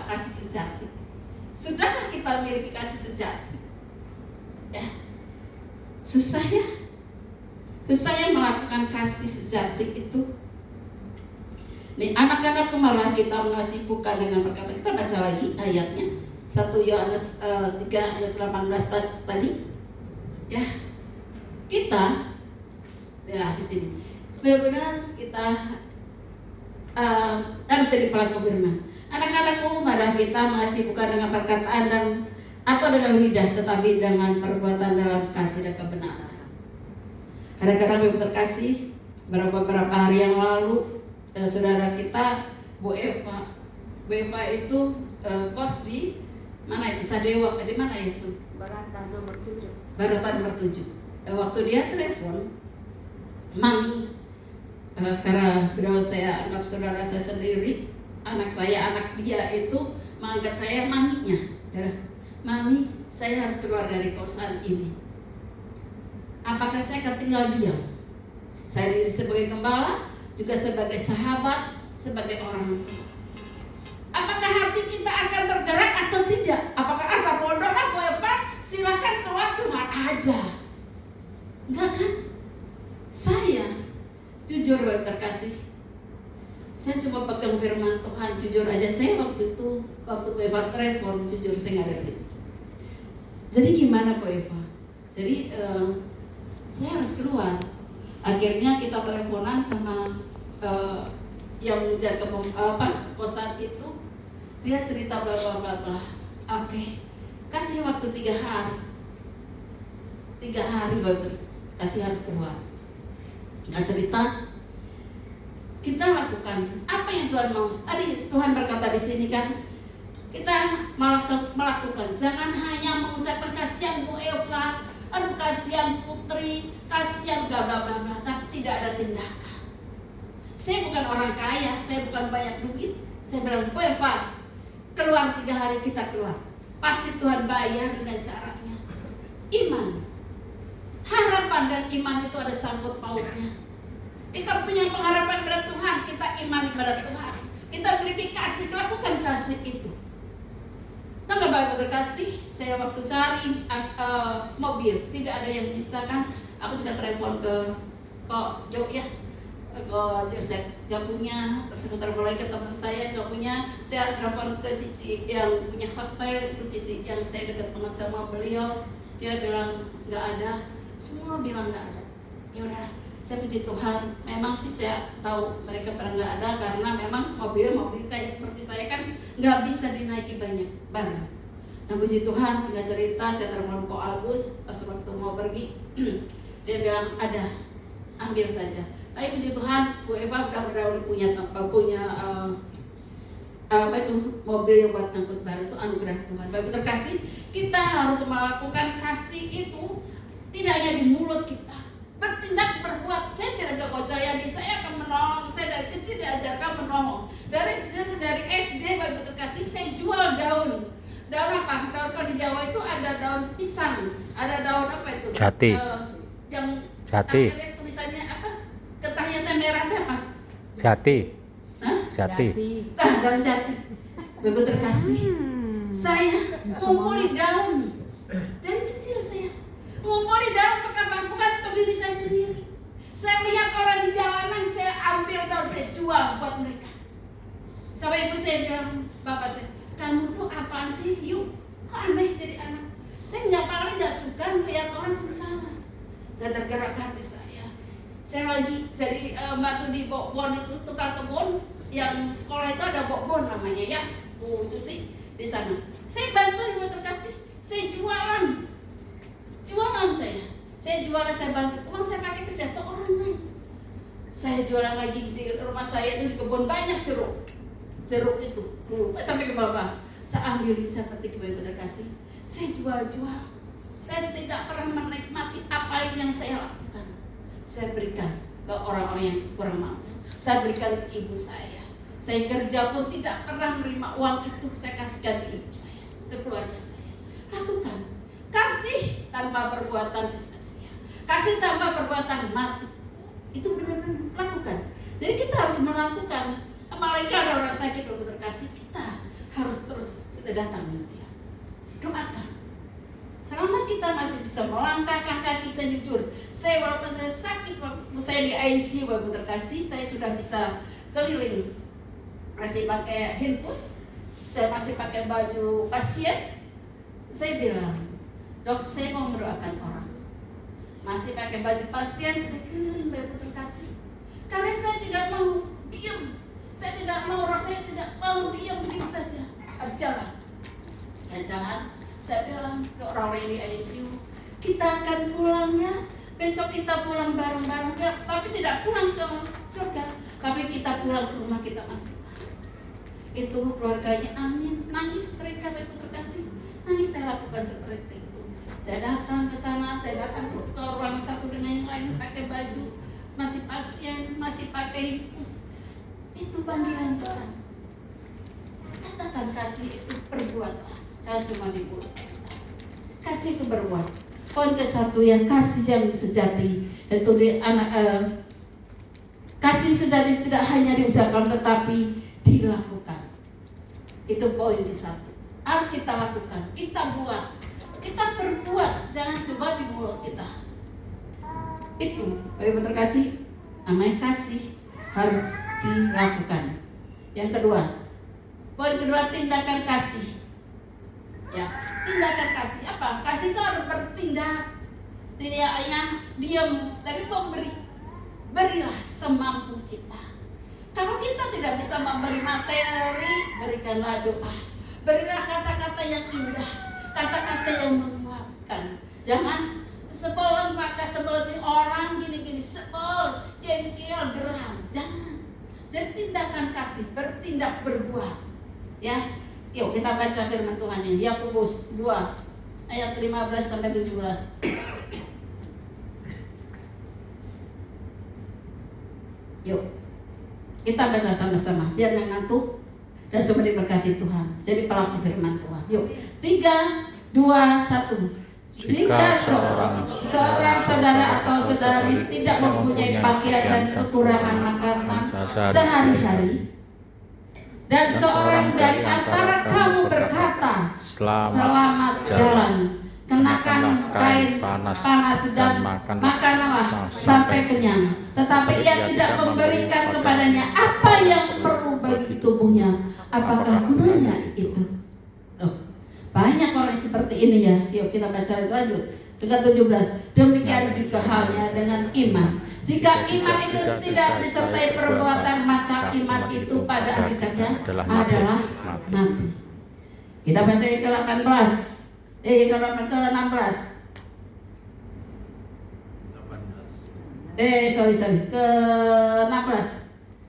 kasih sejati? Sudahkah kita memiliki kasih sejati? Ya, susahnya melakukan kasih sejati itu. Nih, anak-anakku malah kita mengasihi bukan dengan perkataan. Kita baca lagi ayatnya 1 Yohanes 3 ayat 18 tadi. Ya, kita ya di sini benar-benar kita harus jadi pelaku firman. Anak-anakku, malah kita mengasihi bukan dengan perkataan dan atau dengan lidah, tetapi dengan perbuatan dalam kasih dan kebenaran. Kadang-kadang Ibu terkasih, beberapa hari yang lalu saudara kita Bu Eva itu kos di mana itu? Sadewa, di mana itu? Barata nomor 7. Waktu dia telepon, Mami, karena beliau saya anggap saudara saya sendiri, anak dia itu menganggap saya maminya. Mami, saya harus keluar dari kosan ini. Apakah saya akan tinggal diam? Saya sebagai gembala, juga sebagai sahabat, sebagai orang tua. Apakah hati kita akan tergerak atau tidak? Apakah asa bodoh lah Bu Eva, silakan keluar Tuhan aja. Enggak kan? Saya jujur terkasih, saya cuma pegang firman Tuhan, jujur aja. Saya waktu Bu Eva telepon, jujur saya nggak ada duit. Jadi gimana Bu Eva? Jadi saya harus keluar. Akhirnya kita teleponan sama yang jaga kosan itu. Dia cerita bla bla bla bla. Oke, kasih waktu 3 hari. 3 hari baru terus kasih harus keluar. Nggak cerita. Kita lakukan apa yang Tuhan mau. Tadi Tuhan berkata di sini kan, kita melakukan. Jangan hanya mengucapkan kasihan Bu Eva, aduh kasihan Putri, kasihan bla bla bla bla, tapi tidak ada tindakan. Saya bukan orang kaya, saya bukan banyak duit. Saya bilang, Bu Eva, keluar 3 hari kita keluar. Pasti Tuhan bayar dengan caranya. Iman, harapan dan iman itu ada sangkut pautnya. Kita punya pengharapan pada Tuhan, kita imani pada Tuhan. Kita memiliki kasih, lakukan kasih itu. Tanggal Bapak terkasih, saya waktu cari mobil, tidak ada yang bisa kan. Aku juga telepon ke Joseph, gak punya. Terus aku telepon lagi ke teman saya, gak punya. Saya telepon ke Cici yang punya hotel, itu Cici yang saya dekat banget sama beliau. Dia bilang gak ada, semua bilang gak ada. Ya udahlah, saya puji Tuhan. Memang sih saya tahu mereka pada nggak ada karena memang mobil kayak seperti saya kan nggak bisa dinaiki banyak barang. Nah puji Tuhan, singkat cerita saya telepon Ko Agus pas waktu mau pergi. Dia bilang ada, ambil saja. Tapi puji Tuhan, Bu Eva udah punya mobil yang buat ngangkut barang, itu anugerah Tuhan. Bapak terkasih, kita harus melakukan kasih itu tidak hanya di mulut kita. Bertindak, berbuat. Saya bilang ke Coach Jayadi, saya akan menolong. Saya dari kecil diajarkan menolong. Dari SD Bapak terkasih, saya jual daun apa? Daun kalau di Jawa itu ada daun pisang, ada daun apa itu? Jati. Jati. Tulisannya apa? Getahnya teh merah teh apa? Jati. Hah? Jati. Daun jati. Bapak terkasih, saya ngumpulin daun dari kecil saya. Ngumpulin daun untuk apa? Bukan untuk diri saya sendiri. Saya lihat orang di jalanan, saya ambil daun, saya jual buat mereka. Sampai ibu saya bilang, bapak saya, kamu tuh apaan sih? Yuk, kok aneh jadi anak. Saya paling nggak suka melihat orang sengsara. Saya tergerak hati saya. Saya lagi jadi bantu di Bokbon itu, tukang kebun yang sekolah itu ada Bokbon namanya ya, Bu Susi di sana. Saya bantu ibu terkasih, saya jualan saya jualan, saya bantu, uang saya pakai ke siapa orang lain. Saya jualan lagi di rumah saya itu di kebun banyak jeruk itu dulu sampai ke bawah. Saya ambilin, saya petik ibu terkasih, saya jual. Saya tidak pernah menikmati apa yang saya lakukan. Saya berikan ke orang-orang yang kurang mampu. Saya berikan ke ibu saya. Saya kerja pun tidak pernah menerima uang itu, saya kasihkan ke ibu saya, ke keluarga saya. Lakukan kasih tanpa perbuatan sia-sia, kasih tanpa perbuatan mati. Itu benar-benar lakukan. Jadi kita harus melakukan. Apalagi ada orang sakit, Bapak terkasih, kita harus terus datang dengan dia. Doakan. Selama kita masih bisa melangkahkan kaki, saya jujur, saya walaupun saya sakit waktu saya di ICU, Bapak terkasih, saya sudah bisa keliling, masih pakai infus, saya masih pakai baju pasien. Saya bilang, dok, saya mau mendoakan orang. Masih pakai baju pasien, saya keliling, Bapak terkasih, karena saya tidak mau diam, saya tidak mau diam begitu saja, harus jalan. Dan jalan. Saya bilang ke orang-orang di ICU, kita akan pulang ya. Besok kita pulang bareng-bareng, tapi tidak pulang ke surga, tapi kita pulang ke rumah kita masing-masing. Itu keluarganya, amin. Nangis mereka, Bapak terkasih. Nangis. Saya lakukan seperti itu. Saya datang ke sana, saya datang ke ruangan satu dengan yang lain, pakai baju, masih pasien, masih pakai infus. Itu panggilan Tuhan. Katakan kasih itu perbuatlah. Saya cuma di mulut kita. Kasih itu berbuat. Poin ke-1 yang kasih yang sejati, yaitu kasih sejati tidak hanya diucapkan tetapi dilakukan. Itu poin ke-1. Harus kita lakukan, kita buat, kita berbuat, jangan cuma di mulut kita. Itu, Bapak terkasih, namanya kasih harus dilakukan. Yang kedua, poin kedua, tindakan kasih. Ya, tindakan kasih apa? Kasih itu harus bertindak. Tidak hanya diam, tapi memberi. Berilah semampu kita. Kalau kita tidak bisa memberi materi, berikanlah doa. Berilah kata-kata yang indah, kata-kata yang menguatkan. Jangan sebelum pakai sebelum orang gini-gini, sebel, jengkel, geram. Jangan. Jadi tindakan kasih, bertindak, berbuat. Ya. Yuk kita baca firman Tuhan ini, Yakobus 2 ayat 15 sampai 17. Yuk kita baca sama-sama biar nggak ngantuk dan semua diberkati Tuhan. Jadi pelaku firman Tuhan. Yuk 3, 2, 1. Jika seorang saudara atau saudari tidak mempunyai pakaian dan kekurangan makanan sehari-hari, dan seorang dari antara kamu berkata, selamat jalan, kenakan kain panas dan makanlah sampai kenyang, tetapi ia tidak memberikan kepadanya apa yang perlu bagi tubuhnya, apakah gunanya itu? Banyak orang seperti ini ya. Yuk kita baca lanjut. Ayat 17. Demikian juga halnya dengan iman. Jika iman itu tidak disertai perbuatan, maka iman itu pada hakikatnya adalah mati. Kita baca yang ke-18. ke-16. Ke-16.